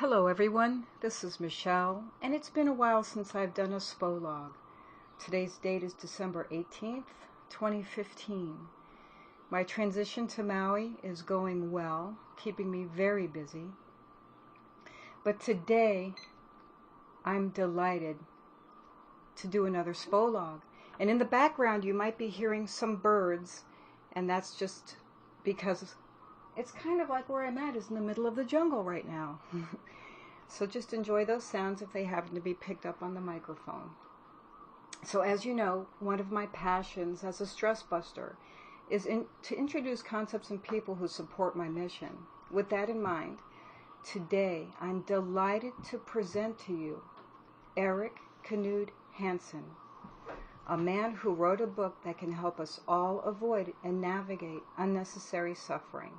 Hello everyone, this is Michelle, and it's been a while since I've done a SPO-log. Today's date is December 18th, 2015. My transition to Maui is going well, keeping me very busy. But today, I'm delighted to do another SPO-log. And in the background, you might be hearing some birds, and that's just because it's kind of like where I'm at is in the middle of the jungle right now. So just enjoy those sounds if they happen to be picked up on the microphone. So as you know, one of my passions as a stress buster is to introduce concepts and people who support my mission. With that in mind, today I'm delighted to present to you Erik Knud Hansen, a man who wrote a book that can help us all avoid and navigate unnecessary suffering.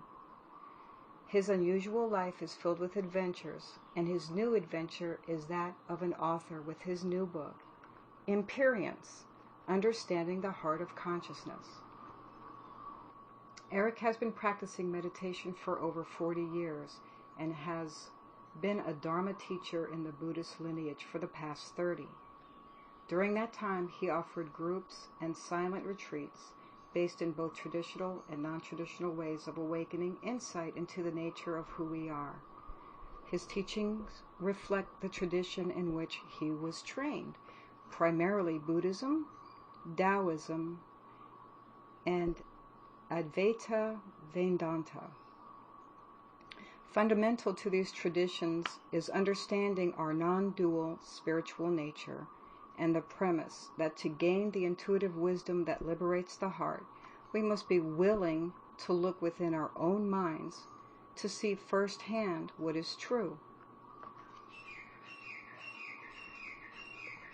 His unusual life is filled with adventures, and his new adventure is that of an author with his new book, Imperience, Understanding the Heart of Consciousness. Erik has been practicing meditation for over 40 years and has been a Dharma teacher in the Buddhist lineage for the past 30. During that time, he offered groups and silent retreats based in both traditional and non-traditional ways of awakening insight into the nature of who we are. His teachings reflect the tradition in which he was trained, primarily Buddhism, Taoism, and Advaita Vedanta. Fundamental to these traditions is understanding our non-dual spiritual nature, and the premise that to gain the intuitive wisdom that liberates the heart, we must be willing to look within our own minds to see firsthand what is true.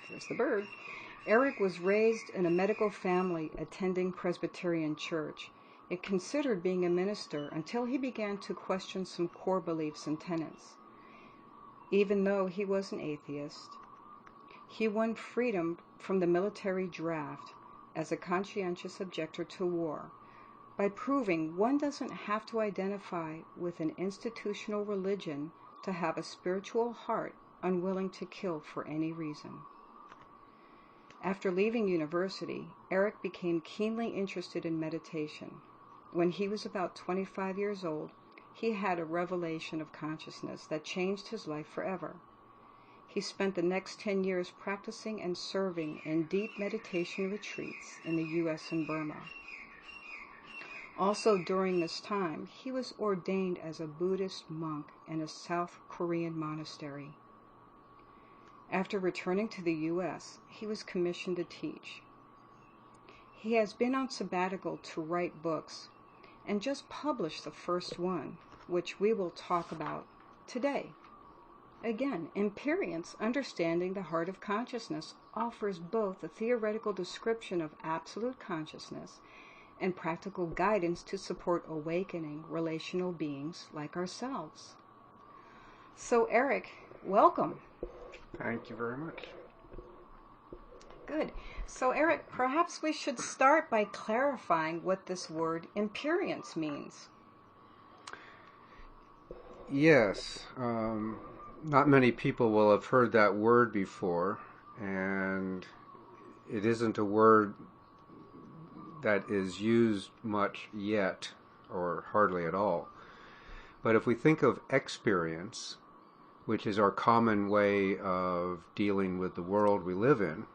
There's the bird. Erik was raised in a medical family attending Presbyterian church. It considered being a minister until he began to question some core beliefs and tenets. Even though he was an atheist, he won freedom from the military draft as a conscientious objector to war by proving one doesn't have to identify with an institutional religion to have a spiritual heart unwilling to kill for any reason. After leaving university, Erik became keenly interested in meditation. When he was about 25 years old, he had a revelation of consciousness that changed his life forever. He spent the next 10 years practicing and serving in deep meditation retreats in the U.S. and Burma. Also during this time, he was ordained as a Buddhist monk in a South Korean monastery. After returning to the U.S., he was commissioned to teach. He has been on sabbatical to write books and just published the first one, which we will talk about today. Again, Imperience, Understanding the Heart of Consciousness, offers both a theoretical description of absolute consciousness and practical guidance to support awakening relational beings like ourselves. So Erik, welcome. Thank you very much. Good. So Erik, perhaps we should start by clarifying what this word Imperience means. Yes. Not many people will have heard that word before, and it isn't a word that is used much yet, or hardly at all. But if we think of experience, which is our common way of dealing with the world we live in,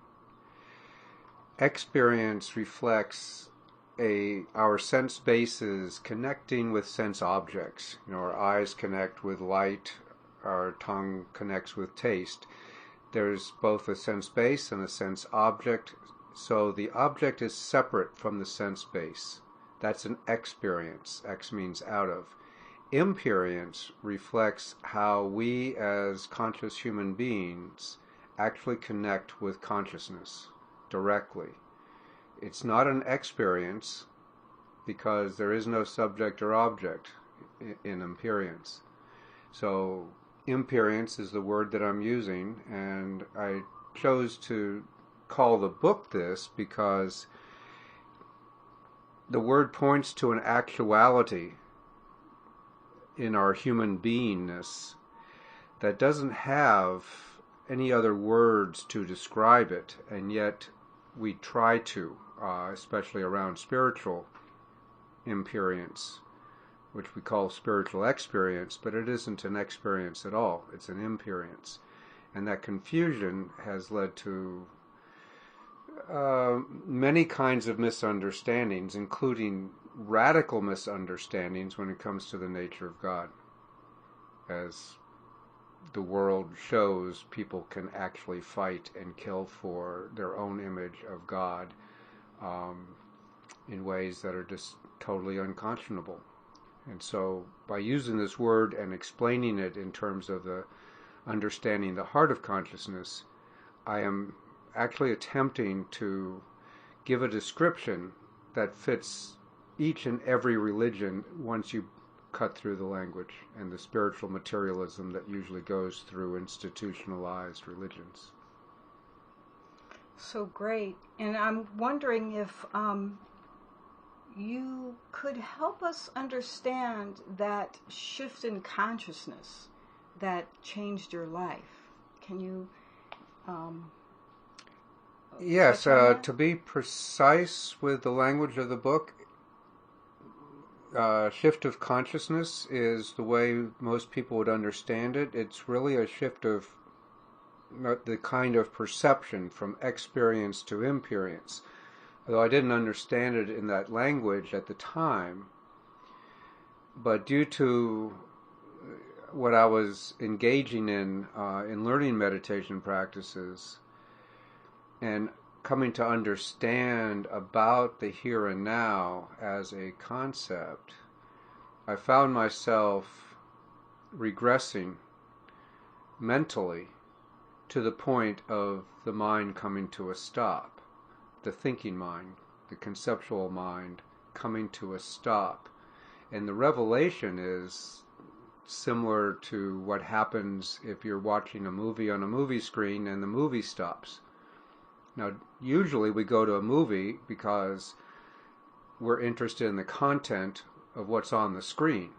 experience reflects our sense bases connecting with sense objects. Our eyes connect with light, our tongue connects with taste. There's both a sense base and a sense object, so the object is separate from the sense base. That's an experience. X means out of. Imperience reflects how we as conscious human beings actually connect with consciousness directly. It's not an experience because there is no subject or object in imperience. So imperience is the word that I'm using, and I chose to call the book this because the word points to an actuality in our human beingness that doesn't have any other words to describe it, and yet we try to, especially around spiritual imperience, which we call spiritual experience, but it isn't an experience at all. It's an imperience. And that confusion has led to many kinds of misunderstandings, including radical misunderstandings when it comes to the nature of God. As the world shows, people can actually fight and kill for their own image of God in ways that are just totally unconscionable. And so by using this word and explaining it in terms of the understanding the heart of consciousness, I am actually attempting to give a description that fits each and every religion once you cut through the language and the spiritual materialism that usually goes through institutionalized religions. So great. And I'm wondering if you could help us understand that shift in consciousness that changed your life. Can you Yes, touch on that? to be precise with the language of the book, shift of consciousness is the way most people would understand it. It's really a shift of the kind of perception from experience to imperience. Although I didn't understand it in that language at the time, but due to what I was engaging in learning meditation practices and coming to understand about the here and now as a concept, I found myself regressing mentally to the point of the mind coming to a stop, the thinking mind, the conceptual mind coming to a stop. And the revelation is similar to what happens if you're watching a movie on a movie screen and the movie stops. Now, usually we go to a movie because we're interested in the content of what's on the screen.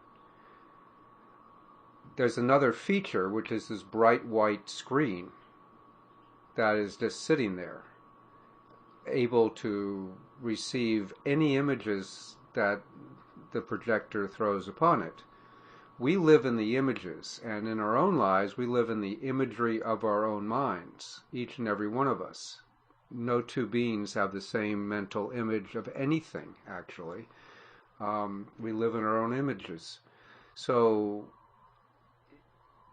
There's another feature, which is this bright white screen that is just sitting there, able to receive any images that the projector throws upon it. We live in the images, and in our own lives, we live in the imagery of our own minds, each and every one of us. No two beings have the same mental image of anything, actually. We live in our own images. So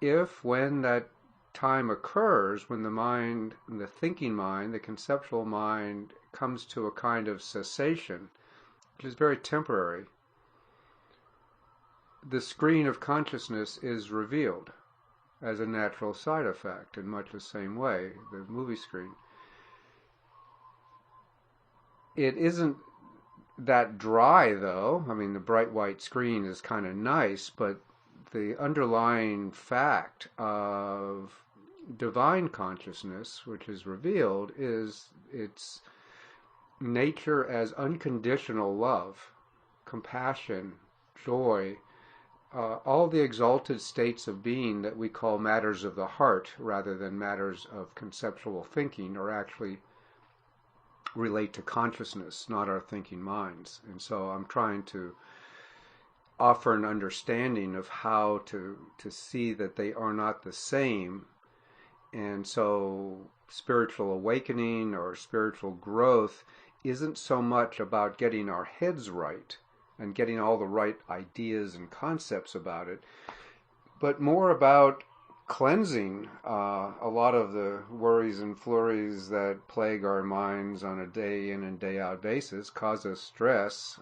if when that time occurs, when the mind, the thinking mind, the conceptual mind comes to a kind of cessation, which is very temporary, the screen of consciousness is revealed as a natural side effect in much the same way, the movie screen. It isn't that dry, though. I mean, the bright white screen is kind of nice, but the underlying fact of divine consciousness, which is revealed, is its nature as unconditional love, compassion, joy, all the exalted states of being that we call matters of the heart rather than matters of conceptual thinking, or actually relate to consciousness, not our thinking minds. And so I'm trying to offer an understanding of how to see that they are not the same. And so spiritual awakening or spiritual growth isn't so much about getting our heads right and getting all the right ideas and concepts about it, but more about cleansing a lot of the worries and flurries that plague our minds on a day in and day out basis, cause us stress.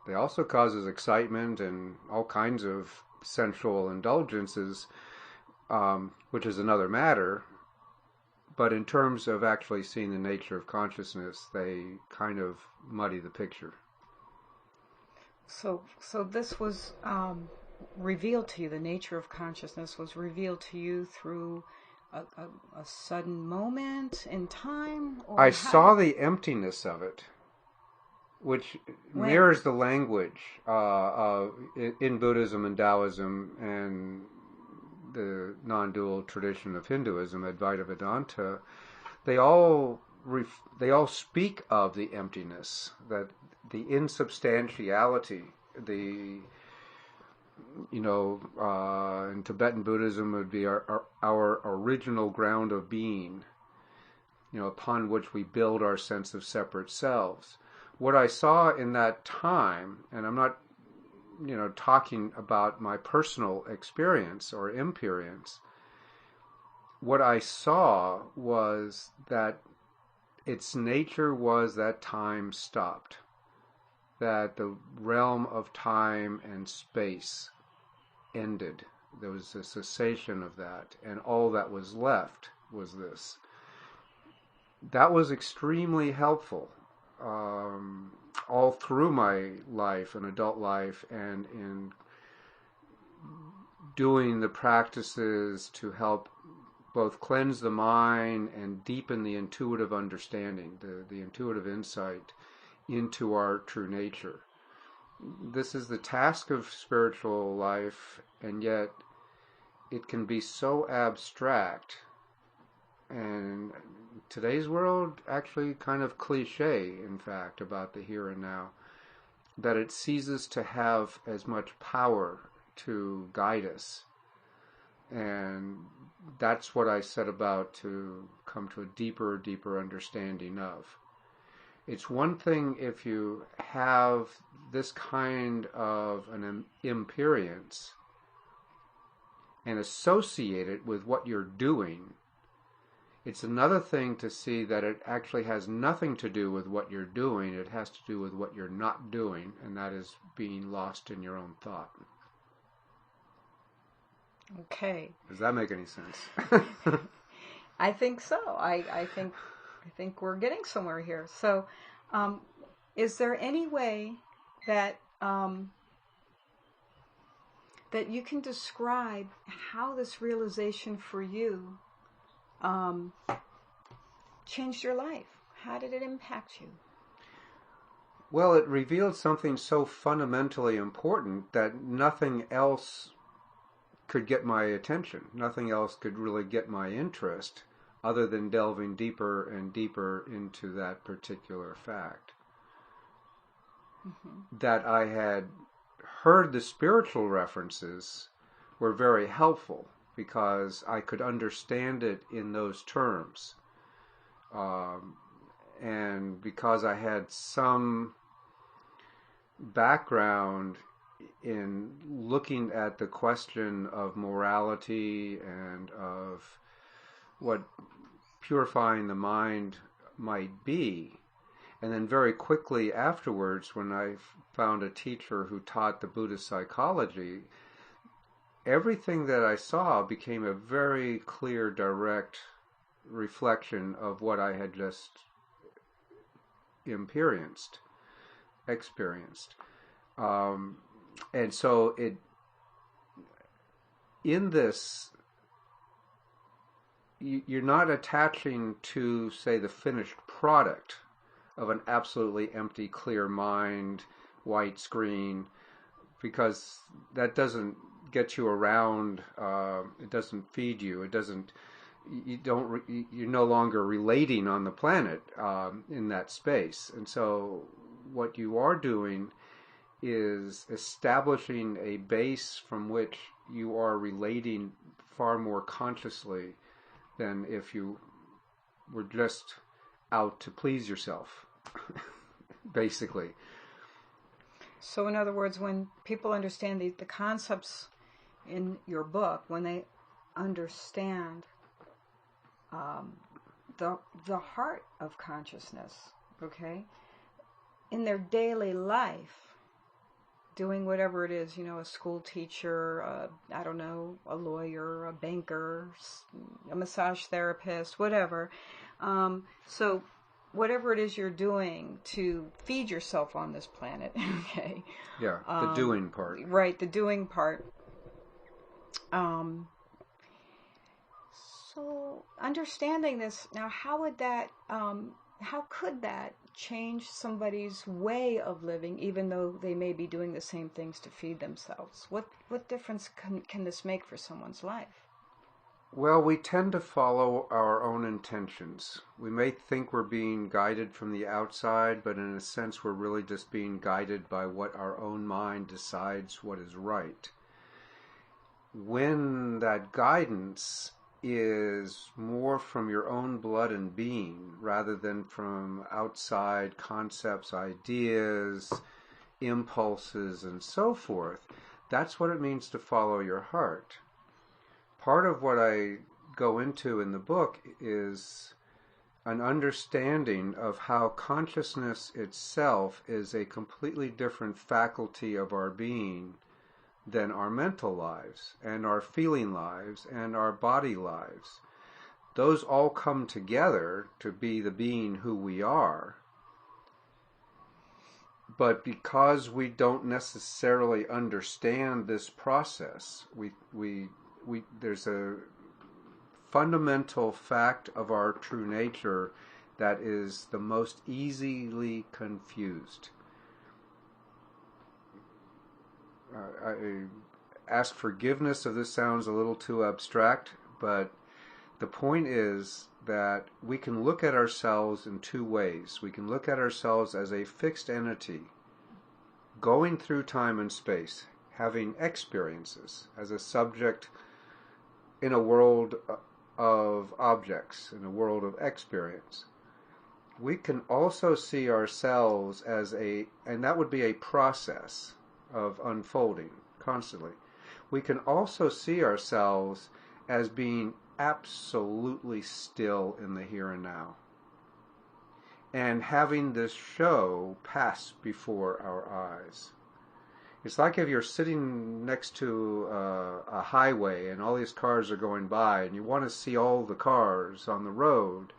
They also cause us excitement and all kinds of sensual indulgences, which is another matter. But in terms of actually seeing the nature of consciousness, they kind of muddy the picture. So this was revealed to you, the nature of consciousness was revealed to you through a sudden moment in time? Or I saw the emptiness of it, which mirrors the language in Buddhism and Taoism and the non-dual tradition of Hinduism, Advaita Vedanta, they all speak of the emptiness, that the insubstantiality, in Tibetan Buddhism would be our original ground of being, upon which we build our sense of separate selves. What I saw in that time, and I'm not, talking about my personal experience or imperience, what I saw was that its nature was that time stopped, that the realm of time and space ended. There was a cessation of that, and all that was left was this. That was extremely helpful all through my life and adult life, and in doing the practices to help both cleanse the mind and deepen the intuitive understanding, the intuitive insight into our true nature. This is the task of spiritual life, and yet it can be so abstract, and today's world actually kind of cliche, in fact, about the here and now, that it ceases to have as much power to guide us. And that's what I set about to come to a deeper understanding of. It's one thing if you have this kind of an imperience and associate it with what you're doing. It's another thing to see that it actually has nothing to do with what you're doing. It has to do with what you're not doing, and that is being lost in your own thought. Okay. Does that make any sense? I think so. I think we're getting somewhere here. So, is there any way that that you can describe how this realization for you changed your life? How did it impact you? Well, it revealed something so fundamentally important that nothing else could get my attention. Nothing else could really get my interest other than delving deeper and deeper into that particular fact. Mm-hmm. That I had heard the spiritual references were very helpful because I could understand it in those terms. And because I had some background in looking at the question of morality and of what purifying the mind might be. And then very quickly afterwards, when I found a teacher who taught the Buddhist psychology, everything that I saw became a very clear, direct reflection of what I had just experienced. And so in this, you're not attaching to, say, the finished product of an absolutely empty, clear mind, white screen, because that doesn't get you around. It doesn't feed you. It doesn't. You're no longer relating on the planet in that space. And so, what you are doing is establishing a base from which you are relating far more consciously than if you were just out to please yourself, basically. So in other words, when people understand the concepts in your book, when they understand the heart of consciousness, okay, in their daily life, doing whatever it is, a school teacher, I don't know, a lawyer, a banker, a massage therapist, whatever. So whatever it is you're doing to feed yourself on this planet, okay? Yeah, the doing part. Right, the doing part. So understanding this, now how could that change somebody's way of living, even though they may be doing the same things to feed themselves? What difference can this make for someone's life? Well, we tend to follow our own intentions. We may think we're being guided from the outside, but in a sense we're really just being guided by what our own mind decides what is right. When that guidance is more from your own blood and being rather than from outside concepts, ideas, impulses, and so forth, that's what it means to follow your heart. Part of what I go into in the book is an understanding of how consciousness itself is a completely different faculty of our being than our mental lives and our feeling lives and our body lives. Those all come together to be the being who we are. But because we don't necessarily understand this process, there's a fundamental fact of our true nature that is the most easily confused. I ask forgiveness if this sounds a little too abstract, but the point is that we can look at ourselves in two ways. We can look at ourselves as a fixed entity, going through time and space, having experiences as a subject in a world of objects, in a world of experience. We can also see ourselves as and that would be a process of unfolding constantly. We can also see ourselves as being absolutely still in the here and now, and having this show pass before our eyes. It's like if you're sitting next to a highway and all these cars are going by and you want to see all the cars on the road.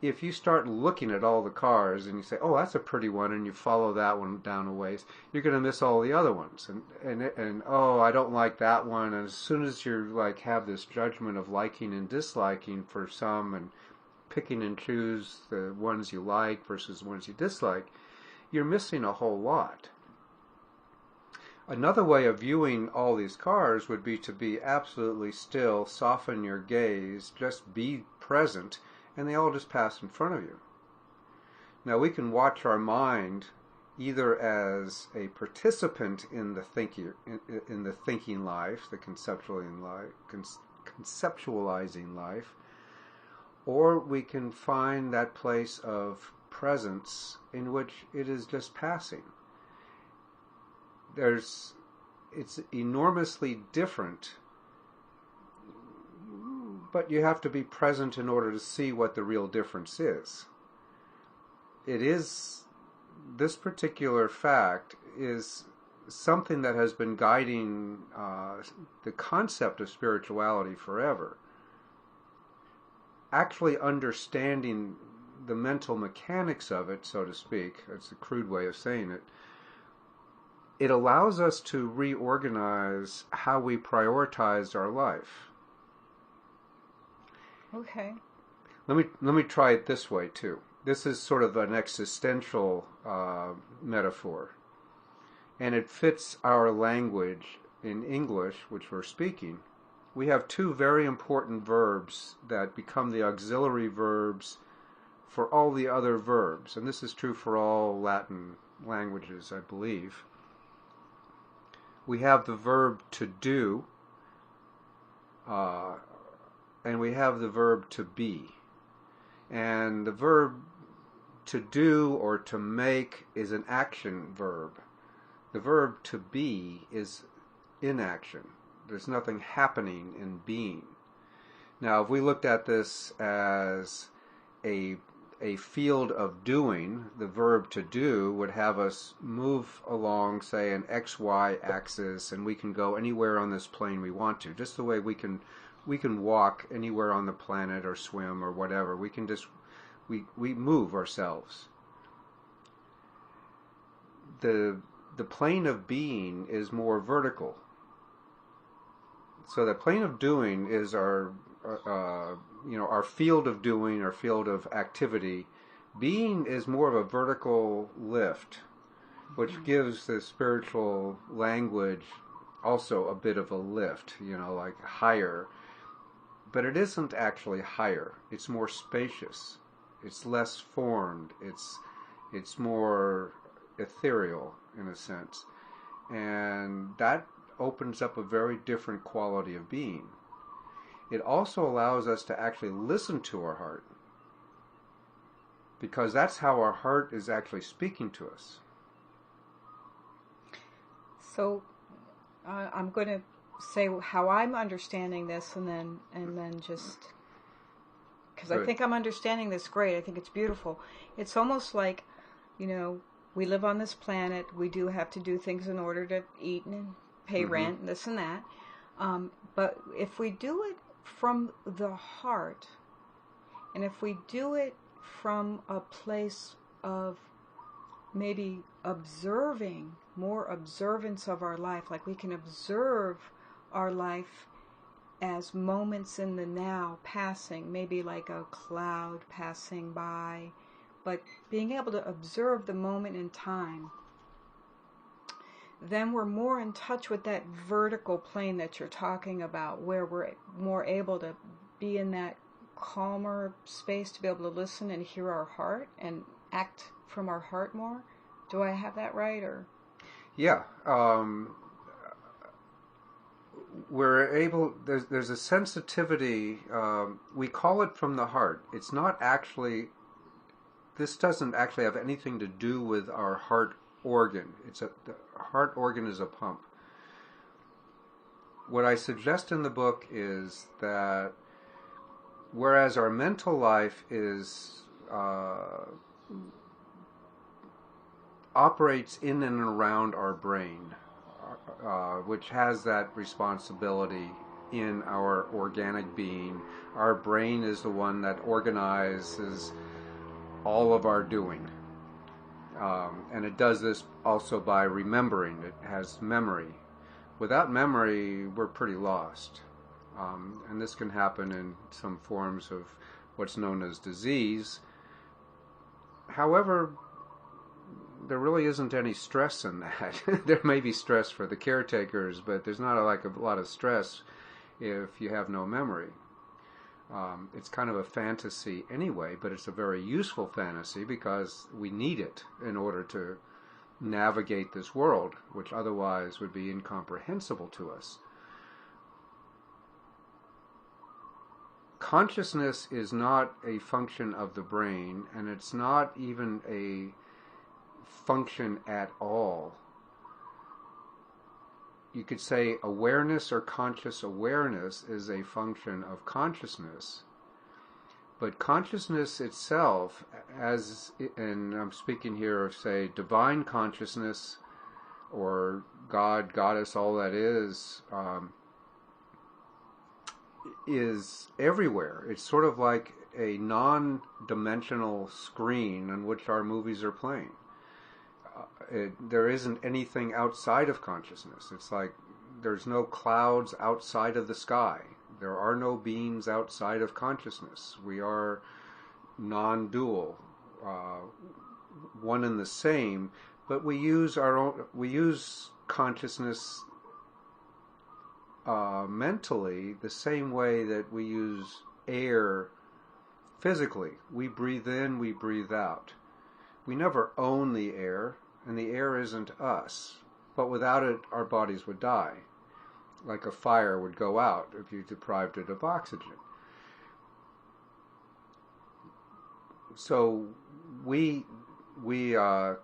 If you start looking at all the cars and you say, oh, that's a pretty one, and you follow that one down a ways, you're going to miss all the other ones. And oh, I don't like that one. And as soon as you're like have this judgment of liking and disliking for some and picking and choose the ones you like versus the ones you dislike, you're missing a whole lot. Another way of viewing all these cars would be to be absolutely still, soften your gaze, just be present, and they all just pass in front of you. Now we can watch our mind either as a participant in the thinking life, the conceptualizing life, or we can find that place of presence in which it is just passing. It's enormously different, but you have to be present in order to see what the real difference is. This particular fact is something that has been guiding the concept of spirituality forever. Actually understanding the mental mechanics of it, so to speak, that's a crude way of saying it, it allows us to reorganize how we prioritize our life. Okay. Let me try it this way too. This is sort of an existential metaphor, and it fits our language in English, which we're speaking. We have two very important verbs that become the auxiliary verbs for all the other verbs, and this is true for all Latin languages, I believe. We have the verb to do, and we have the verb to be. And the verb to do or to make is an action verb. The verb to be is inaction. There's nothing happening in being. Now, if we looked at this as a field of doing, the verb to do would have us move along, say, an XY axis, and we can go anywhere on this plane we want to, just the way we can walk anywhere on the planet or swim or whatever. We can just we move ourselves. The plane of being is more vertical. So the plane of doing is our field of doing, our field of activity. Being is more of a vertical lift, which gives the spiritual language also a bit of a lift, like higher. but it isn't actually higher. It's more spacious. It's less formed. It's more ethereal in a sense. And that opens up a very different quality of being. It also allows us to actually listen to our heart, because that's how our heart is actually speaking to us. So I'm going to say how I'm understanding this, and then just because I think I'm understanding this great. I think it's beautiful. It's almost like, we live on this planet. We do have to do things in order to eat and pay rent and this and that. But if we do it from the heart, and if we do it from a place of maybe observing, more observance of our life, like we can observe our life as moments in the now passing, maybe like a cloud passing by, but being able to observe the moment in time, then we're more in touch with that vertical plane that you're talking about, where we're more able to be in that calmer space to be able to listen and hear our heart and act from our heart more. Do I have that right? Or yeah, we're able. There's a sensitivity. We call it from the heart. It's not actually. This doesn't actually have anything to do with our heart organ. The heart organ is a pump. What I suggest in the book is that whereas our mental life operates in and around our brain, which has that responsibility in our organic being. Our brain is the one that organizes all of our doing. And it does this also by remembering. It has memory. Without memory, we're pretty lost. And this can happen in some forms of what's known as disease. However, there really isn't any stress in that. There may be stress for the caretakers, but there's not a lot of stress if you have no memory. It's kind of a fantasy anyway, but it's a very useful fantasy because we need it in order to navigate this world, which otherwise would be incomprehensible to us. Consciousness is not a function of the brain, and it's not even a function at all. You could say awareness or conscious awareness is a function of consciousness. But consciousness itself, and I'm speaking here of, say, divine consciousness or God, Goddess, all that is everywhere. It's sort of like a non-dimensional screen on which our movies are playing. There isn't anything outside of consciousness. It's like there's no clouds outside of the sky. There are no beings outside of consciousness. We are non-dual, one and the same, but we use consciousness mentally the same way that we use air physically. We breathe in, we breathe out. We never own the air, and the air isn't us. But without it, our bodies would die. Like a fire would go out if you deprived it of oxygen. So we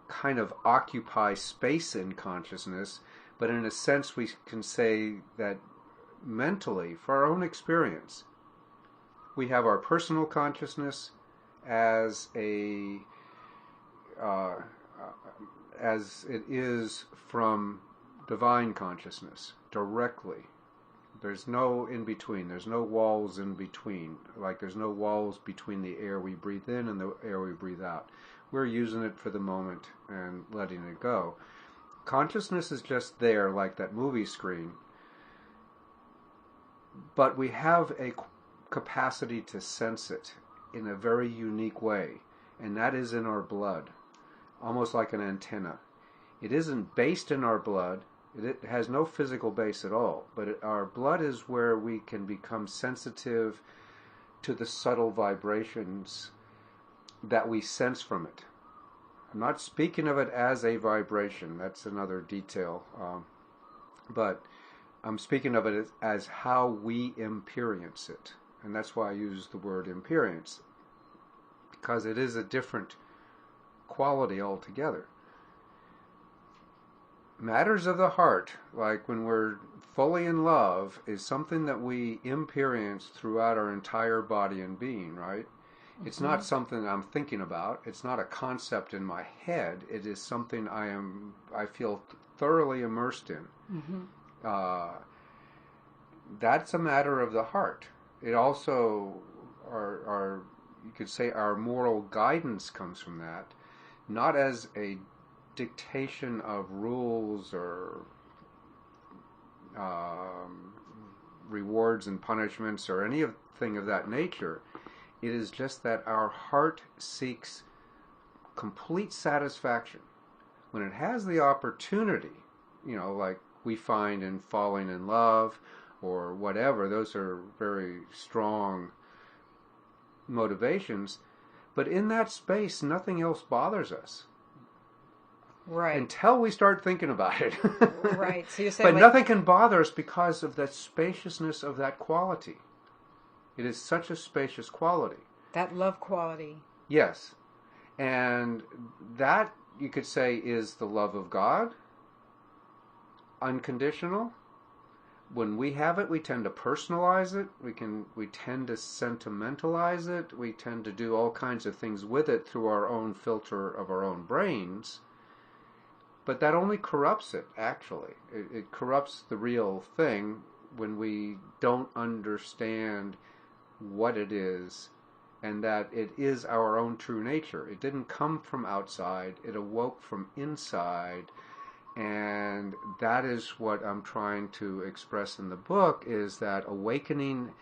kind of occupy space in consciousness, but in a sense we can say that mentally, for our own experience, we have our personal consciousness as it is from divine consciousness, directly. There's no in between. There's no walls in between. Like there's no walls between the air we breathe in and the air we breathe out. We're using it for the moment and letting it go. Consciousness is just there, like that movie screen. But we have a capacity to sense it in a very unique way, and that is in our blood, almost like an antenna. It isn't based in our blood, It has no physical base at all, but our blood is where we can become sensitive to the subtle vibrations that we sense from it. I'm not speaking of it as a vibration, that's another detail, but I'm speaking of it as how we experience it. And that's why I use the word experience, because it is a different quality altogether. Matters of the heart, like when we're fully in love, is something that we experience throughout our entire body and being, right? Mm-hmm. It's not something I'm thinking about. It's not a concept in my head. It is something I feel thoroughly immersed in. Mm-hmm. That's a matter of the heart. It also, you could say, our moral guidance comes from that, not as a dictation of rules or rewards and punishments or anything of that nature. It is just that our heart seeks complete satisfaction. When it has the opportunity, like we find in falling in love or whatever, those are very strong motivations. But in that space, nothing else bothers us. Right. Until we start thinking about it. Right. So you're saying, but nothing can bother us because of the spaciousness of that quality. It is such a spacious quality. That love quality. Yes. And that, you could say, is the love of God. Unconditional. When we have it, we tend to personalize it. We tend to sentimentalize it. We tend to do all kinds of things with it through our own filter of our own brains. But that only corrupts it, actually. It corrupts the real thing when we don't understand what it is and that it is our own true nature. It didn't come from outside. It awoke from inside. And that is what I'm trying to express in the book, is that awakening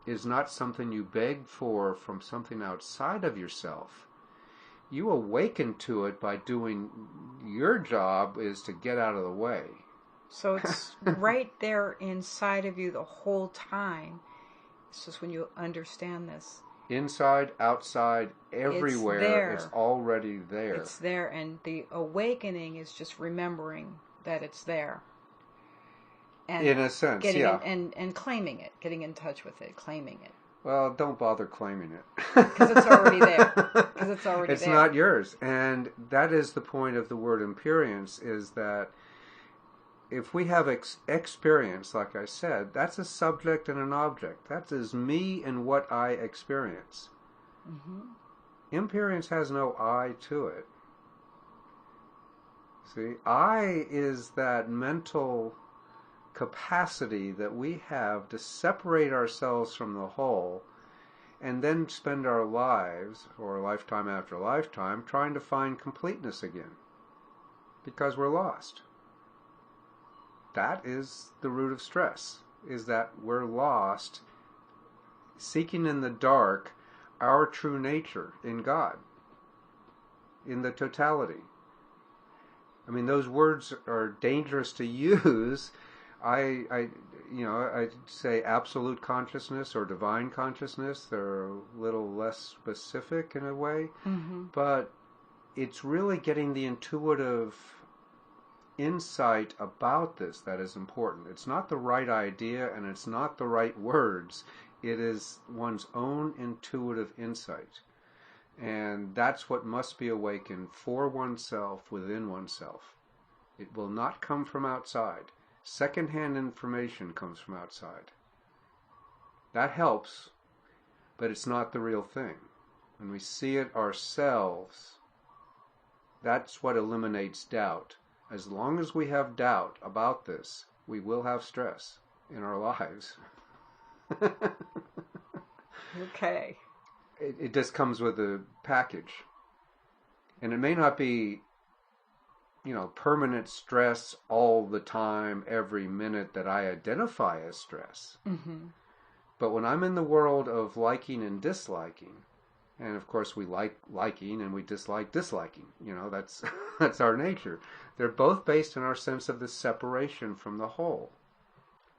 is not something you beg for from something outside of yourself. You awaken to it by doing your job is to get out of the way. So it's right there inside of you the whole time. It's just when you understand this. Inside, outside, everywhere, it's already there. It's there, and the awakening is just remembering that it's there. And in a sense, yeah. And claiming it, getting in touch with it, claiming it. Well, don't bother claiming it. Because it's already there. It's not yours. And that is the point of the word experience, is that if we have experience, like I said, that's a subject and an object. That is me and what I experience. Mm-hmm. Experience has no I to it. See, I is that mental capacity that we have to separate ourselves from the whole and then spend our lives, or lifetime after lifetime, trying to find completeness again because we're lost. That is the root of stress, is that we're lost, seeking in the dark our true nature in God, in the totality. I mean, those words are dangerous to use. I say absolute consciousness or divine consciousness. They're a little less specific in a way, but it's really getting the intuitive insight about this that is important. It's not the right idea and it's not the right words. It is one's own intuitive insight. And that's what must be awakened for oneself, within oneself. It will not come from outside. Secondhand information comes from outside. That helps, but it's not the real thing. When we see it ourselves, that's what eliminates doubt. As long as we have doubt about this, we will have stress in our lives. Okay. It just comes with a package. And it may not be, permanent stress all the time, every minute that I identify as stress. Mm-hmm. But when I'm in the world of liking and disliking, And of course we like liking and we dislike disliking. That's that's our nature. They're both based on our sense of the separation from the whole,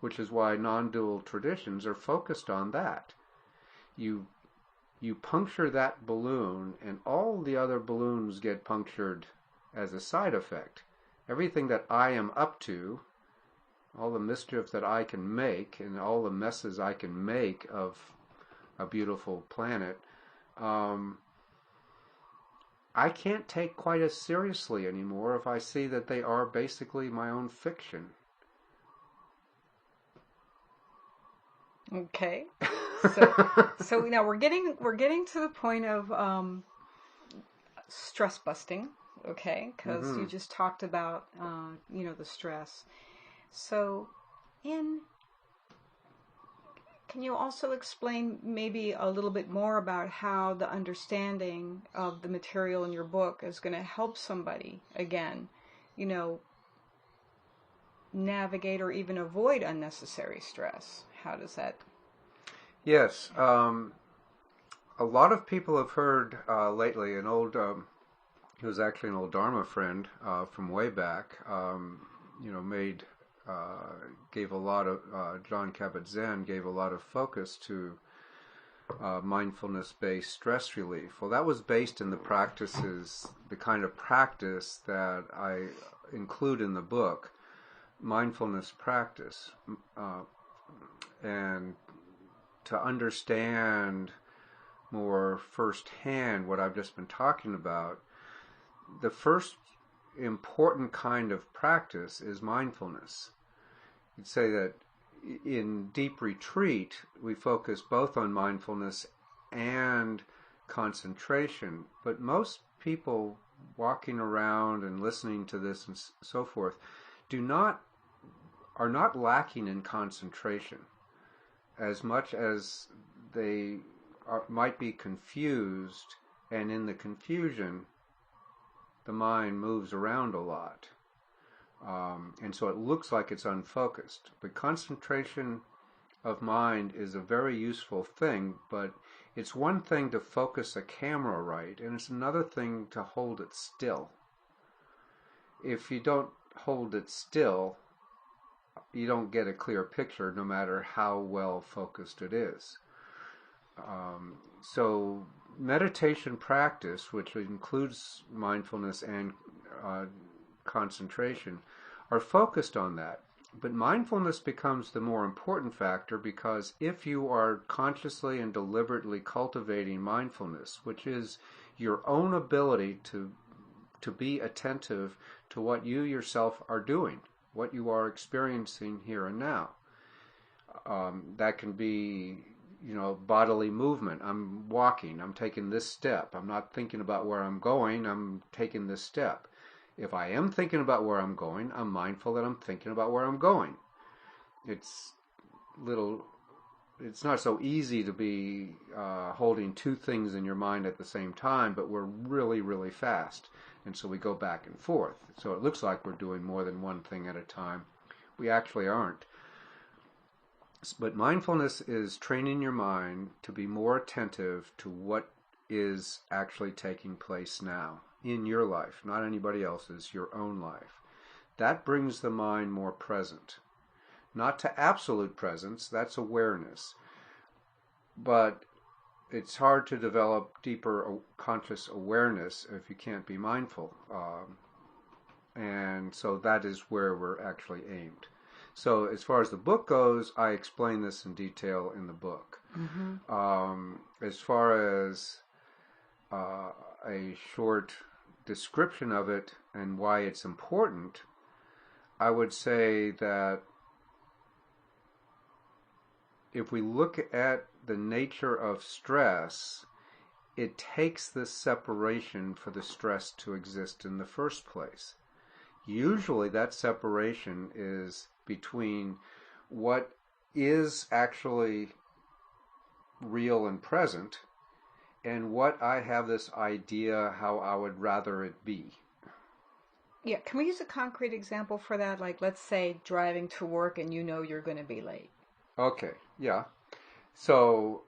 which is why non-dual traditions are focused on that. You puncture that balloon and all the other balloons get punctured as a side effect. Everything that I am up to, all the mischief that I can make and all the messes I can make of a beautiful planet, I can't take quite as seriously anymore if I see that they are basically my own fiction. Okay. So now we're getting to the point of stress busting, okay? Because you just talked about the stress. So, can you also explain maybe a little bit more about how the understanding of the material in your book is going to help somebody, again, navigate or even avoid unnecessary stress? How does that... Yes. A lot of people have heard lately, an old, he was actually an old Dharma friend from way back, gave a lot of, John Kabat-Zinn gave a lot of focus to mindfulness-based stress relief. Well, that was based in the practices, the kind of practice that I include in the book, mindfulness practice. And to understand more firsthand what I've just been talking about, the first important kind of practice is mindfulness. You'd say that in deep retreat, we focus both on mindfulness and concentration, but most people walking around and listening to this and so forth are not lacking in concentration as much as they might be confused, and in the confusion the mind moves around a lot, and so it looks like it's unfocused. But concentration of mind is a very useful thing, but it's one thing to focus a camera right, and it's another thing to hold it still. If you don't hold it still, you don't get a clear picture no matter how well focused it is. So meditation practice, which includes mindfulness and concentration, are focused on that. But mindfulness becomes the more important factor, because if you are consciously and deliberately cultivating mindfulness, which is your own ability to be attentive to what you yourself are doing, what you are experiencing here and now. That can be, bodily movement. I'm walking, I'm taking this step. I'm not thinking about where I'm going, I'm taking this step. If I am thinking about where I'm going, I'm mindful that I'm thinking about where I'm going. It's not so easy to be holding two things in your mind at the same time, but we're really, really fast. And so we go back and forth. So it looks like we're doing more than one thing at a time. We actually aren't. But mindfulness is training your mind to be more attentive to what is actually taking place now in your life, not anybody else's, your own life. That brings the mind more present. Not to absolute presence, that's awareness. But it's hard to develop deeper conscious awareness if you can't be mindful. And so that is where we're actually aimed. So as far as the book goes, I explain this in detail in the book. Mm-hmm. As far as a short description of it and why it's important, I would say that if we look at the nature of stress, it takes this separation for the stress to exist in the first place. Usually that separation is between what is actually real and present and what I have this idea how I would rather it be. Yeah, can we use a concrete example for that? Like, let's say driving to work and you're going to be late. Okay, yeah. So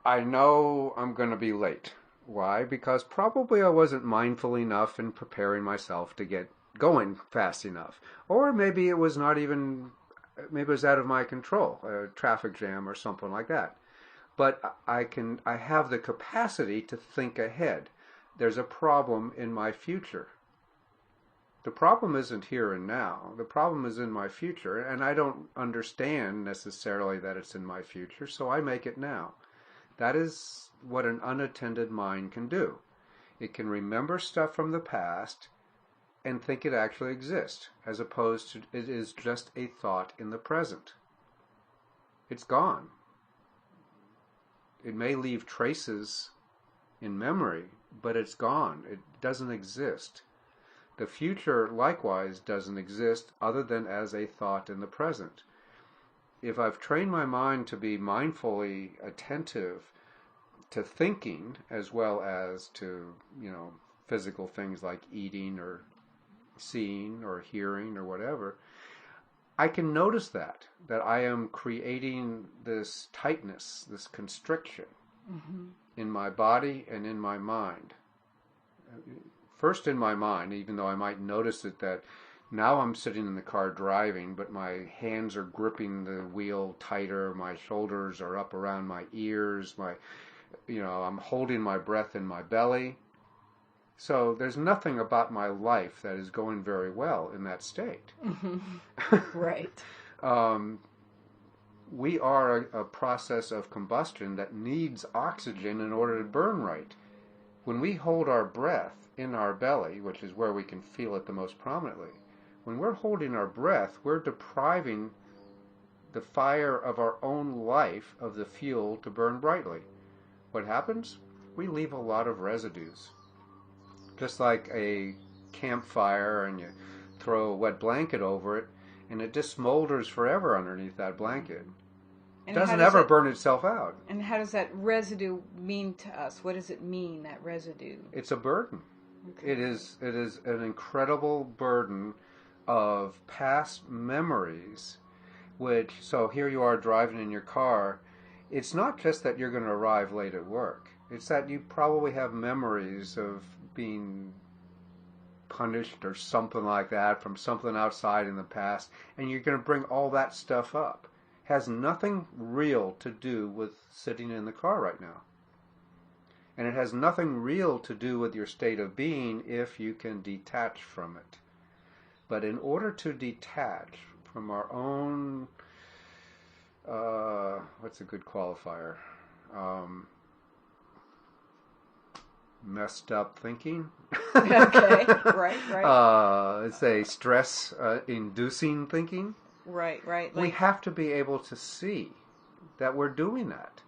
I know I'm going to be late. Why? Because probably I wasn't mindful enough in preparing myself to get going fast enough. Or maybe it was not even, maybe it was out of my control, a traffic jam or something like that. But I have the capacity to think ahead. There's a problem in my future. The problem isn't here and now. The problem is in my future, and I don't understand necessarily that it's in my future, so I make it now. That is what an unattended mind can do. It can remember stuff from the past and think it actually exists, as opposed to it is just a thought in the present. It's gone. It may leave traces in memory, but it's gone. It doesn't exist. The future, likewise, doesn't exist other than as a thought in the present. If I've trained my mind to be mindfully attentive to thinking as well as to, physical things like eating or seeing or hearing or whatever, I can notice that I am creating this tightness, this constriction in my body and in my mind. First in my mind, even though I might notice it that now I'm sitting in the car driving, but my hands are gripping the wheel tighter, my shoulders are up around my ears, I'm holding my breath in my belly. So there's nothing about my life that is going very well in that state. Right. We are a process of combustion that needs oxygen in order to burn right. When we hold our breath in our belly, which is where we can feel it the most prominently, when we're holding our breath, we're depriving the fire of our own life of the fuel to burn brightly. What happens? We leave a lot of residues. Just like a campfire and you throw a wet blanket over it, and it just smolders forever underneath that blanket. It doesn't ever burn itself out. And how does that residue mean to us? What does it mean, that residue? It's a burden. Okay. It is an incredible burden of past memories, so here you are driving in your car. It's not just that you're going to arrive late at work. It's that you probably have memories of being punished or something like that from something outside in the past, and you're going to bring all that stuff up. It has nothing real to do with sitting in the car right now. And it has nothing real to do with your state of being if you can detach from it. But in order to detach from our own, what's a good qualifier? Messed up thinking. Okay, right. Let's say stress-inducing thinking. Right. We have to be able to see that we're doing that.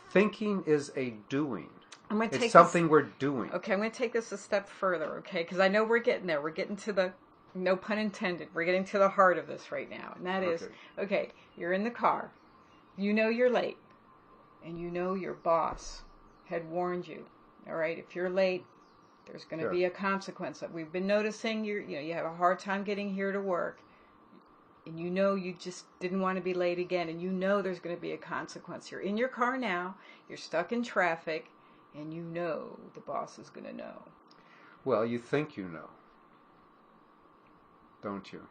Thinking is a doing. It's something we're doing. Okay, I'm going to take this a step further, okay? Because I know we're getting there. We're getting to the, no pun intended, we're getting to the heart of this right now. And that is, okay, you're in the car. You know you're late. And you know your boss had warned you. All right, if you're late, there's going to be a consequence. That we've been noticing you have a hard time getting here to work. And you just didn't want to be late again. And there's going to be a consequence. You're in your car now. You're stuck in traffic. And the boss is going to know. Well, you think you know. Don't you?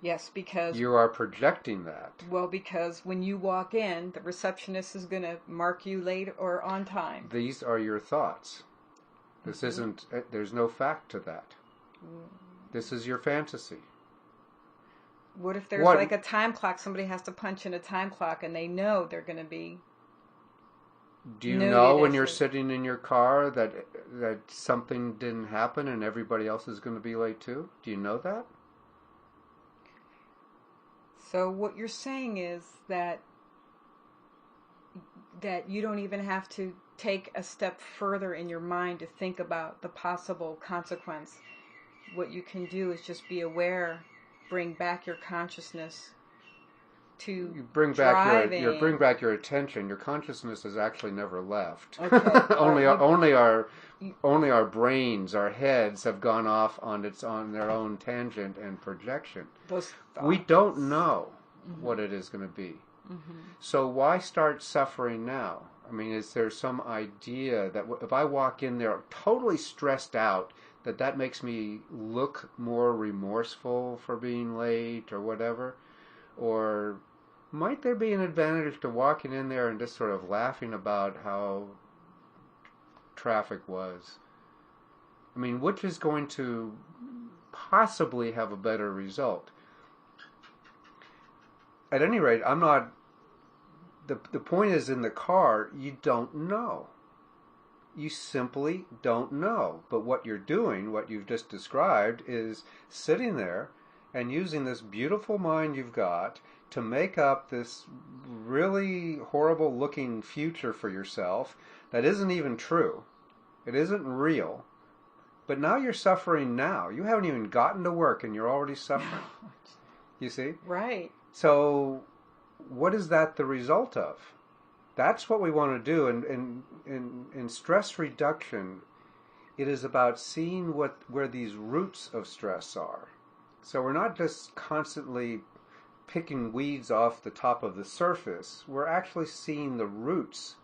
Yes, because... You are projecting that. Well, because when you walk in, the receptionist is going to mark you late or on time. These are your thoughts. This isn't... There's no fact to that. This is your fantasy. What if there's like a time clock? Somebody has to punch in a time clock and they know they're going to be... Do you know when you're sitting in your car that something didn't happen and everybody else is going to be late too? Do you know that? So what you're saying is that you don't even have to take a step further in your mind to think about the possible consequence. What you can do is just be aware, bring back your consciousness to bring back your attention. Your consciousness has actually never left. Okay. only our brains, our heads have gone off on their own tangent and projection. We don't know what it is going to be. So why start suffering now? I I mean, is there some idea that if I walk in there totally stressed out, that makes me look more remorseful for being late or whatever? Or might there be an advantage to walking in there and just sort of laughing about how traffic was? I mean, which is going to possibly have a better result? At any rate, I'm not... The point is, in the car, you don't know. You simply don't know. But what you're doing, what you've just described, is sitting there and using this beautiful mind you've got to make up this really horrible looking future for yourself that isn't even true. It isn't real. But now you're suffering now. You haven't even gotten to work and you're already suffering. You see? Right. So what is that the result of? That's what we want to do. In stress reduction, it is about seeing where these roots of stress are. So we're not just constantly picking weeds off the top of the surface. We're actually seeing the roots.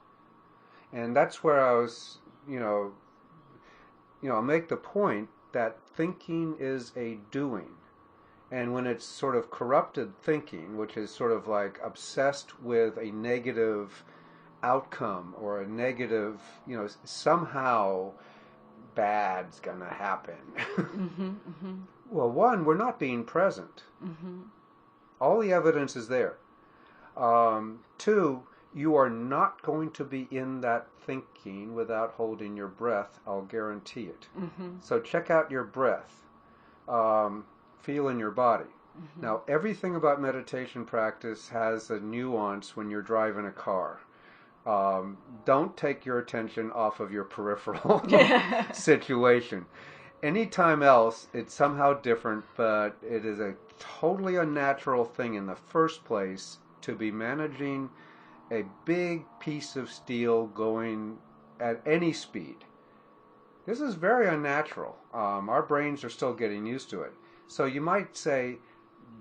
And that's where I was, I'll make the point that thinking is a doing. And when it's sort of corrupted thinking, which is sort of like obsessed with a negative outcome or a negative, somehow bad's going to happen. Mm-hmm, mm-hmm. Well, one, we're not being present. Mm-hmm. All the evidence is there. Two, you are not going to be in that thinking without holding your breath. I'll guarantee it. Mm-hmm. So check out your breath. Feel in your body. Mm-hmm. Now, everything about meditation practice has a nuance when you're driving a car. Don't take your attention off of your peripheral situation. Anytime else, it's somehow different, but it is a totally unnatural thing in the first place to be managing a big piece of steel going at any speed. This is very unnatural. Our brains are still getting used to it. So you might say,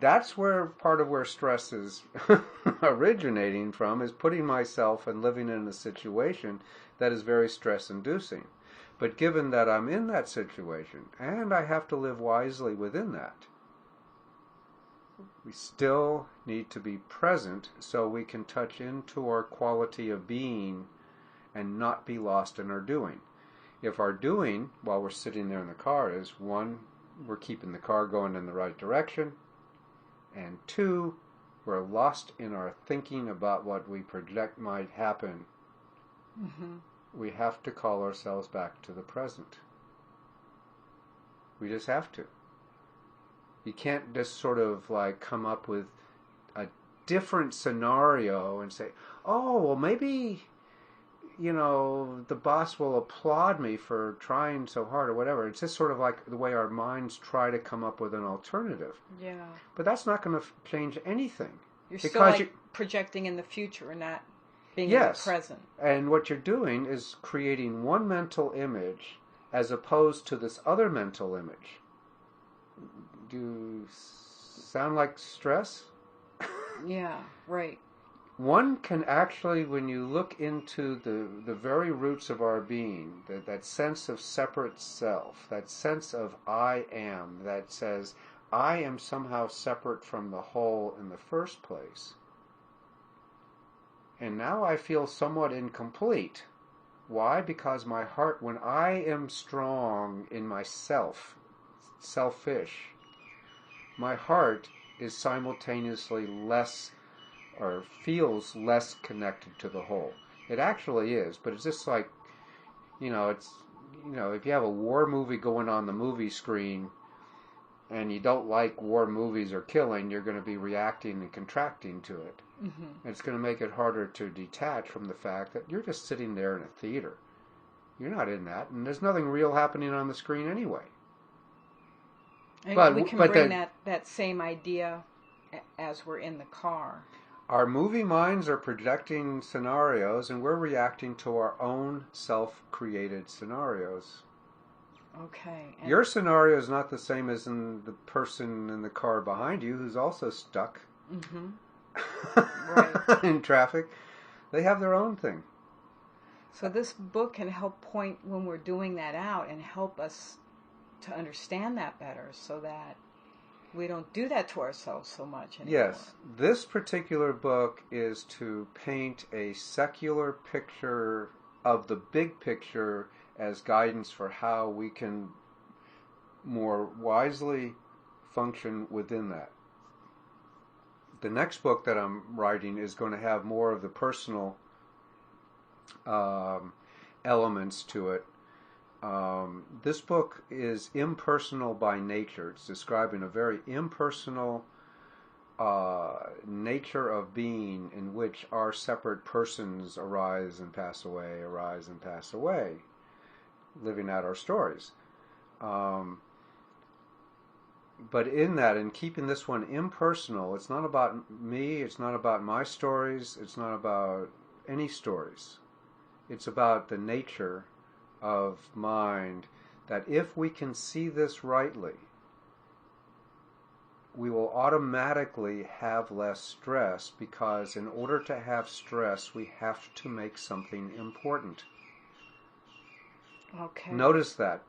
that's where part of where stress is originating from, is putting myself and living in a situation that is very stress-inducing. But given that I'm in that situation, and I have to live wisely within that, we still need to be present so we can touch into our quality of being and not be lost in our doing. If our doing, while we're sitting there in the car, is one, we're keeping the car going in the right direction, and two, we're lost in our thinking about what we project might happen, we have to call ourselves back to the present. We just have to. You can't just sort of like come up with a different scenario and say, oh, well, maybe, the boss will applaud me for trying so hard or whatever. It's just sort of like the way our minds try to come up with an alternative. Yeah. But that's not going to change anything. You're still projecting in the future and not being in the present. And what you're doing is creating one mental image as opposed to this other mental image. Do you sound like stress? Yeah, right. One can actually, when you look into the very roots of our being, that sense of separate self, that sense of I am, that says I am somehow separate from the whole in the first place. And now I feel somewhat incomplete. Why? Because my heart, when I am strong in myself, selfish, my heart is simultaneously less, or feels less connected to the whole. It actually is, but it's just like, if you have a war movie going on the movie screen and you don't like war movies or killing, you're going to be reacting and contracting to it. Mm-hmm. It's going to make it harder to detach from the fact that you're just sitting there in a theater. You're not in that, and there's nothing real happening on the screen anyway. And we can bring that same idea as we're in the car. Our movie minds are projecting scenarios, and we're reacting to our own self-created scenarios. Okay. Your scenario is not the same as in the person in the car behind you who's also stuck right. in traffic. They have their own thing. So this book can help point when we're doing that out and help us to understand that better so that we don't do that to ourselves so much anymore. Yes, this particular book is to paint a secular picture of the big picture as guidance for how we can more wisely function within that. The next book that I'm writing is going to have more of the personal elements to it. This book is impersonal by nature. It's describing a very impersonal nature of being in which our separate persons arise and pass away, living out our stories. But in that, in keeping this one impersonal, it's not about me, it's not about my stories, it's not about any stories. It's about the nature of mind, that if we can see this rightly, we will automatically have less stress, because in order to have stress, we have to make something important. Okay. Notice that.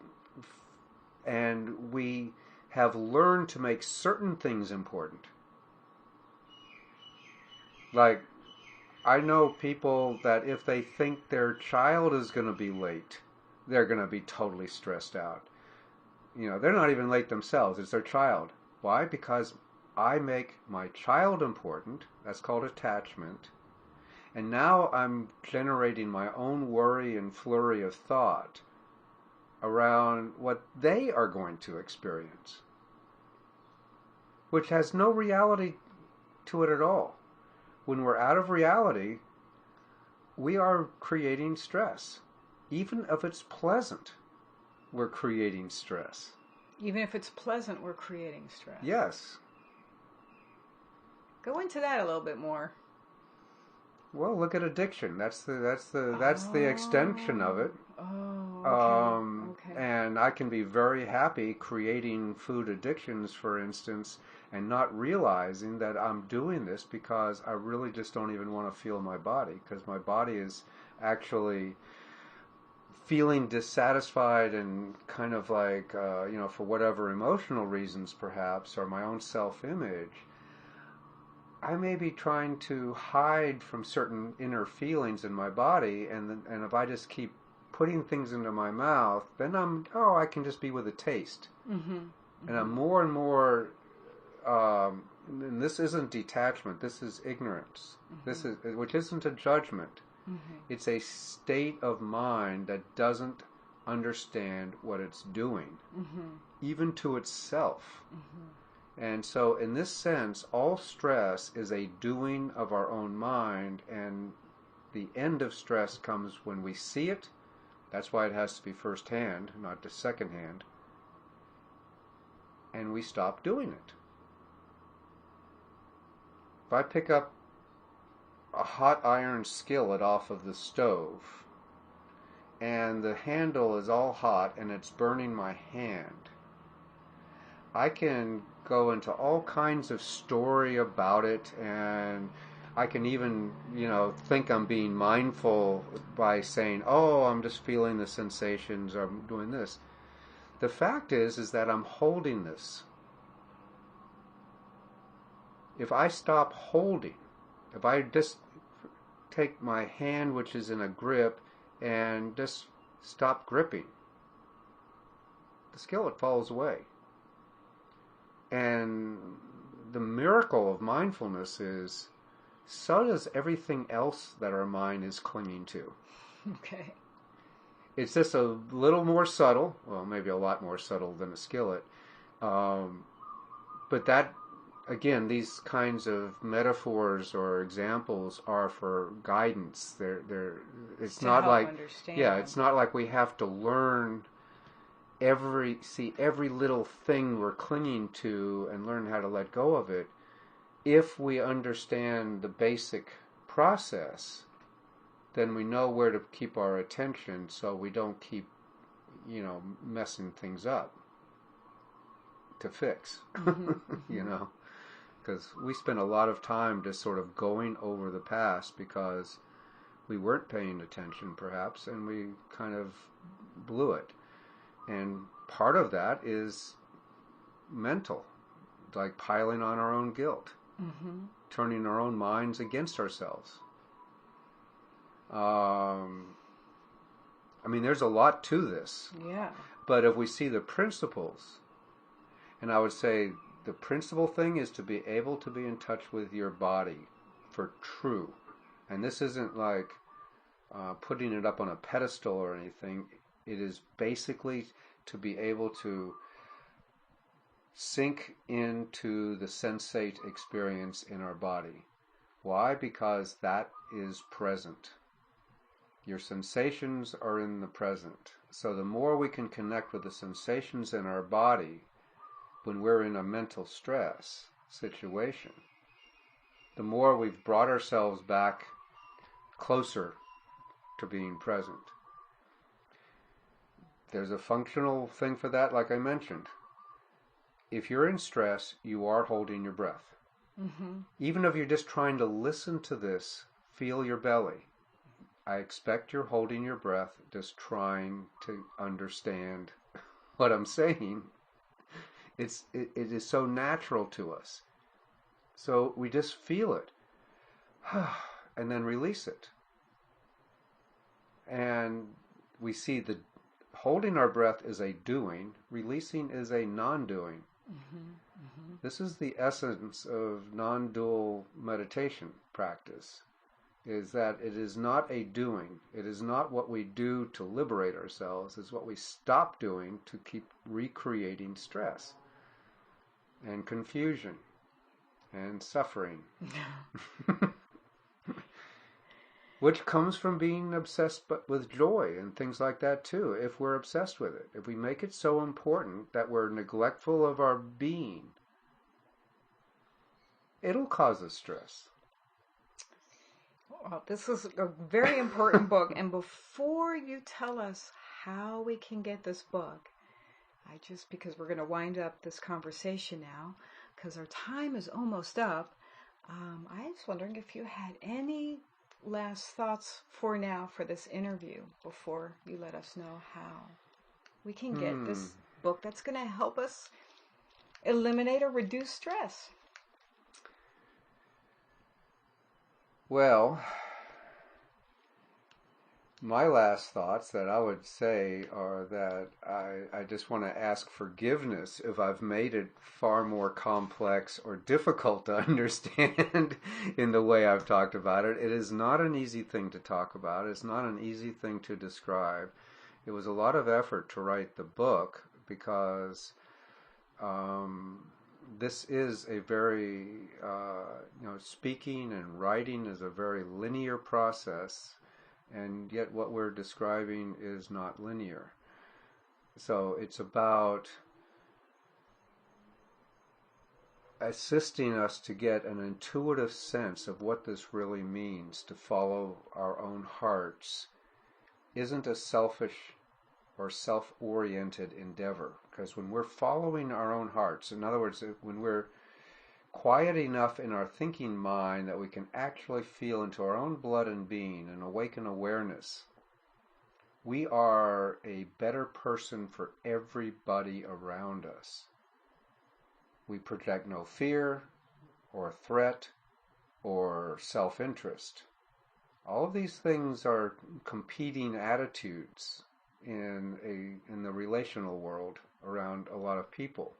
And we have learned to make certain things important. Like, I know people that if they think their child is going to be late, they're going to be totally stressed out. They're not even late themselves, it's their child. Why? Because I make my child important. That's called attachment. And now I'm generating my own worry and flurry of thought around what they are going to experience, which has no reality to it at all. When we're out of reality, we are creating stress. Even if it's pleasant, we're creating stress. Even if it's pleasant, we're creating stress. Yes. Go into that a little bit more. Well, look at addiction. That's the extension of it. Oh, okay. And I can be very happy creating food addictions, for instance, and not realizing that I'm doing this because I really just don't even want to feel my body, because my body is actually feeling dissatisfied and kind of like, for whatever emotional reasons perhaps, or my own self-image, I may be trying to hide from certain inner feelings in my body, and if I just keep putting things into my mouth, then I can just be with a taste. Mm-hmm. Mm-hmm. And I'm more and more, and this isn't detachment, this is ignorance. Mm-hmm. Which isn't a judgment. Mm-hmm. It's a state of mind that doesn't understand what it's doing, mm-hmm. even to itself. Mm-hmm. And so in this sense, all stress is a doing of our own mind, and the end of stress comes when we see it. That's why it has to be first-hand, not just second-hand. And we stop doing it. If I pick up a hot iron skillet off of the stove, and the handle is all hot and it's burning my hand, I can go into all kinds of story about it, and I can even, think I'm being mindful by saying, oh, I'm just feeling the sensations, or I'm doing this. The fact is that I'm holding this. If I stop holding, if I just take my hand, which is in a grip, and just stop gripping, the skillet falls away. And the miracle of mindfulness is, so does everything else that our mind is clinging to. Okay. It's just a little more subtle, well, maybe a lot more subtle than a skillet. But that, again, these kinds of metaphors or examples are for guidance. It's not like, understand. It's not like we have to learn every little thing we're clinging to and learn how to let go of it. If we understand the basic process, then we know where to keep our attention so we don't keep, messing things up to fix, mm-hmm. Because we spend a lot of time just sort of going over the past because We weren't paying attention, perhaps, and we kind of blew it. And part of that is mental, like piling on our own guilt, turning our own minds against ourselves. I mean, there's a lot to this. Yeah. But if we see the principles, and I would say the principal thing is to be able to be in touch with your body for true. And this isn't like putting it up on a pedestal or anything. It is basically to be able to sink into the sensate experience in our body. Why? Because that is present. Your sensations are in the present. So the more we can connect with the sensations in our body when we're in a mental stress situation, the more we've brought ourselves back closer to being present. There's a functional thing for that, like I mentioned. If you're in stress, you are holding your breath. Even if you're just trying to listen to this, feel your belly. I expect you're holding your breath, just trying to understand what I'm saying. It is so natural to us. So we just feel it. And then release it. And we see the holding our breath is a doing, releasing is a non-doing. This is the essence of non-dual meditation practice, is that it is not a doing. It is not what we do to liberate ourselves. It's what we stop doing to keep recreating stress and confusion and suffering. Which comes from being obsessed with joy and things like that too, if we're obsessed with it. If we make it so important that we're neglectful of our being, it'll cause us stress. Well, this is a very important book. And before you tell us how we can get this book, because we're going to wind up this conversation now, because our time is almost up, I was wondering if you had any last thoughts for now for this interview before you let us know how we can get this book that's going to help us eliminate or reduce stress. Well, my last thoughts that I would say are that I just want to ask forgiveness if I've made it far more complex or difficult to understand in the way I've talked about it. It is not an easy thing to talk about. It's not an easy thing to describe. It was a lot of effort to write the book because this is a very, speaking and writing is a very linear process. And yet what we're describing is not linear. So it's about assisting us to get an intuitive sense of what this really means to follow our own hearts. Isn't a selfish or self-oriented endeavor. Because when we're following our own hearts, in other words, when we're quiet enough in our thinking mind that we can actually feel into our own blood and being and awaken awareness, we are a better person for everybody around us. We project no fear or threat or self-interest. All of these things are competing attitudes in the relational world around a lot of people.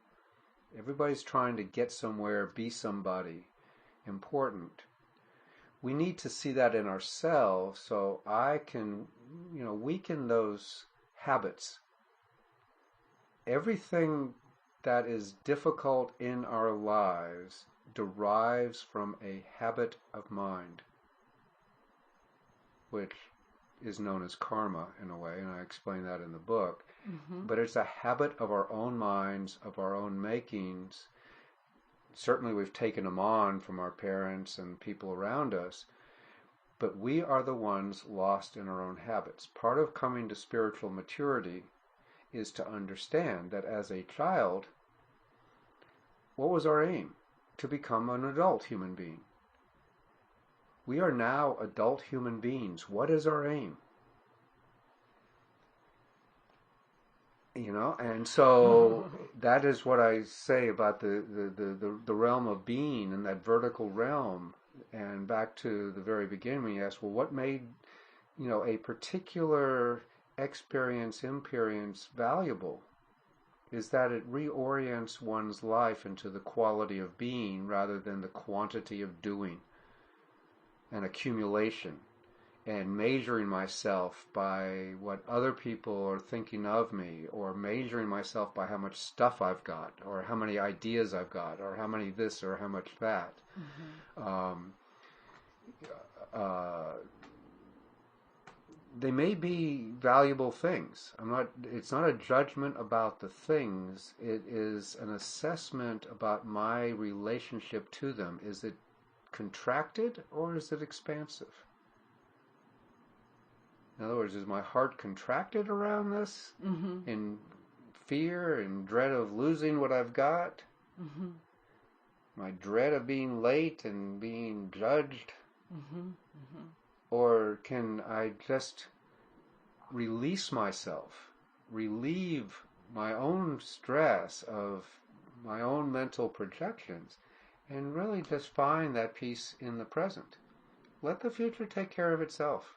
Everybody's trying to get somewhere, be somebody important. We need to see that in ourselves so I can, weaken those habits. Everything that is difficult in our lives derives from a habit of mind, which is known as karma in a way, and I explain that in the book. But it's a habit of our own minds, of our own makings. Certainly we've taken them on from our parents and people around us, but we are the ones lost in our own habits. Part of coming to spiritual maturity is to understand that as a child, what was our aim? To become an adult human being. We are now adult human beings. What is our aim? And so that is what I say about the realm of being and that vertical realm. And back to the very beginning, when you ask, well, what made a particular experience valuable, is that it reorients one's life into the quality of being rather than the quantity of doing and accumulation, and measuring myself by what other people are thinking of me, or measuring myself by how much stuff I've got, or how many ideas I've got, or how many this, or how much that. They may be valuable things. It's not a judgment about the things. It is an assessment about my relationship to them. Is it contracted or is it expansive? In other words, is my heart contracted around this in fear and dread of losing what I've got? My dread of being late and being judged? Or can I just release myself, relieve my own stress of my own mental projections, and really just find that peace in the present? Let the future take care of itself.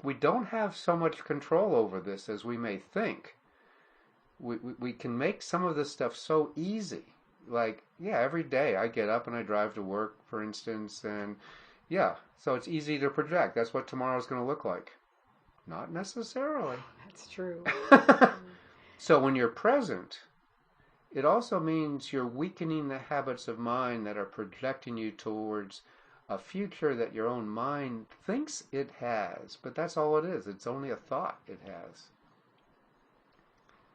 We don't have so much control over this as we may think. We can make some of this stuff so easy. Like, every day I get up and I drive to work, for instance, and so it's easy to project. That's what tomorrow's going to look like. Not necessarily. That's true. So when you're present, it also means you're weakening the habits of mind that are projecting you towards a future that your own mind thinks it has. But that's all it is. It's only a thought it has.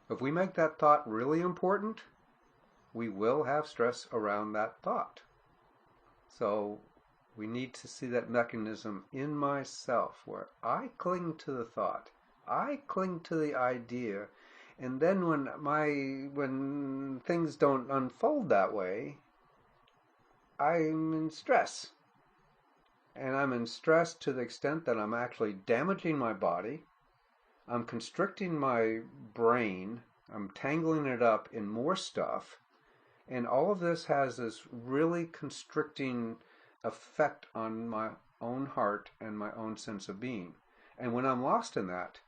If we make that thought really important, we will have stress around that thought. So we need to see that mechanism in myself where I cling to the thought, I cling to the idea, and then when things don't unfold that way, I'm in stress. And I'm in stress to the extent that I'm actually damaging my body, I'm constricting my brain, I'm tangling it up in more stuff, and all of this has this really constricting effect on my own heart and my own sense of being. And when I'm lost in that,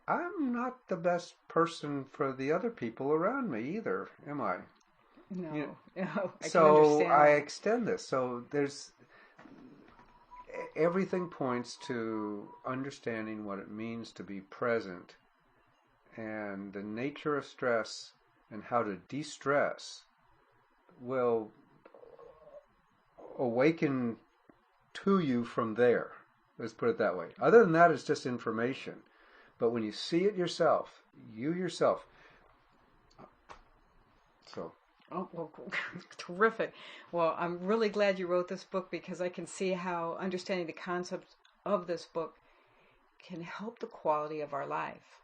I'm not the best person for the other people around me either, am I? No, I can so understand I that. extend this. So everything points to understanding what it means to be present, and the nature of stress and how to de-stress will awaken to you from there. Let's put it that way. Other than that, it's just information. But when you see it yourself, you yourself. So. Oh, well, terrific. Well, I'm really glad you wrote this book, because I can see how understanding the concepts of this book can help the quality of our life.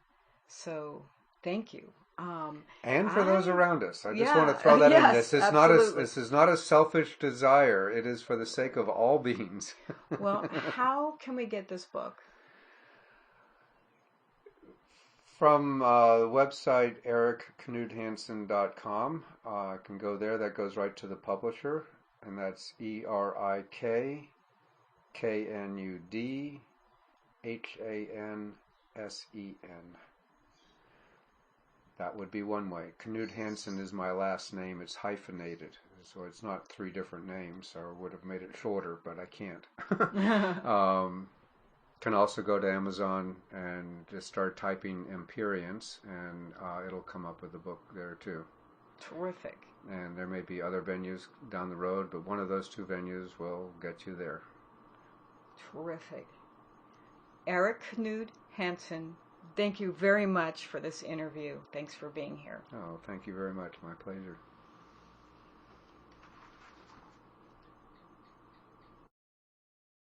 So, thank you. And for those around us. I just yeah, want to throw that in. yes, This is not a selfish desire. It is for the sake of all beings. Well, how can we get this book? From the website erikKnudHansen.com. I can go there. That goes right to the publisher. And that's ErikKNudHansen. That would be one way. Knud Hansen is my last name. It's hyphenated. So it's not three different names. I would have made it shorter, but I can't. Can also go to Amazon and just start typing Empyreans, and it'll come up with the book there too. Terrific. And there may be other venues down the road, but one of those two venues will get you there. Terrific. Erik Knud Hansen, thank you very much for this interview. Thanks for being here. Oh, thank you very much. My pleasure.